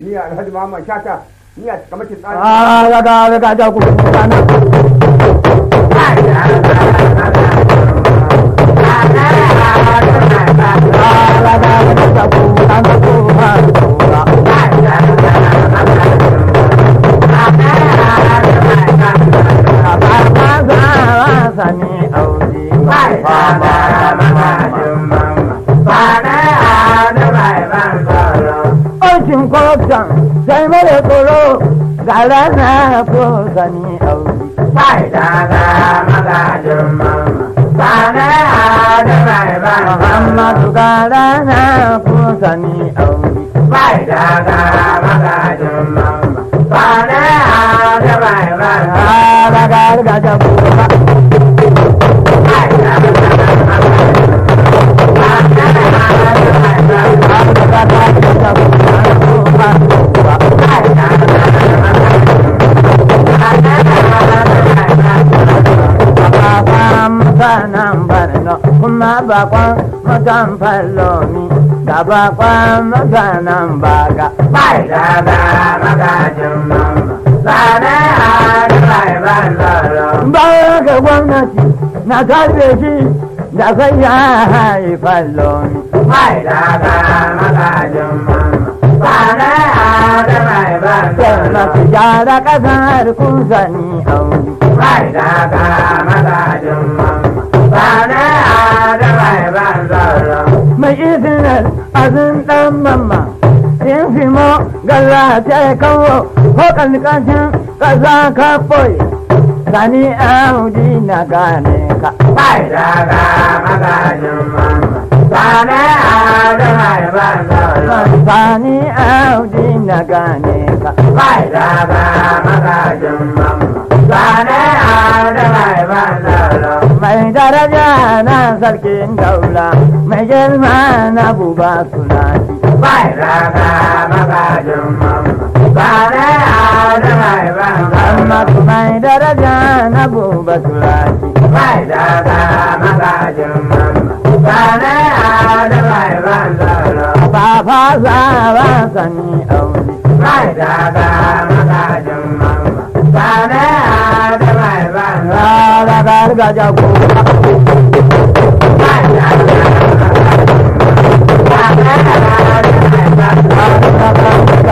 ni Alhaji Muhammad Shata ni a kamakin tsari ga da ku kana sai mara tsoro ga rana ko sani auri bai daga magajin mama bane da mai ban Muhammadu ga rana ko sani auri bai daga magajin mama bane da mai ban daga ga jabu bai daga kuma bakwan mutan fallomi da bakwan mutanen baga bai daga magajin mama bane da mai ban zaro baya ga gwamnati na karbe shi da kai ya haifar lomi bai daga magajin mama bane da mai ban sai na zaro su gyara kasar kun sani auri bai daga magajin mama bane da mai ban zaro mai izinin azin dan mamma in fi mo galla ta kawo ko kankashin kasa ka boye sani audi na gane ka bai daga magajin mama bane da mai ban zaro sani audi na gane ka bai daga magajin mama bane da mai ban zaro mai daraja na sarkin daula mai girma na buba sulaki bai daga magajin mama bane da mai ban amma zaro mai daraja na buba sulaki bai daga magajin mama bane da mai ban zaro ba fasa ba sani aure bai daga magajin mama bane da mai ban zaro da gargaja ko bai daga magajin mama bane da mai ban zaro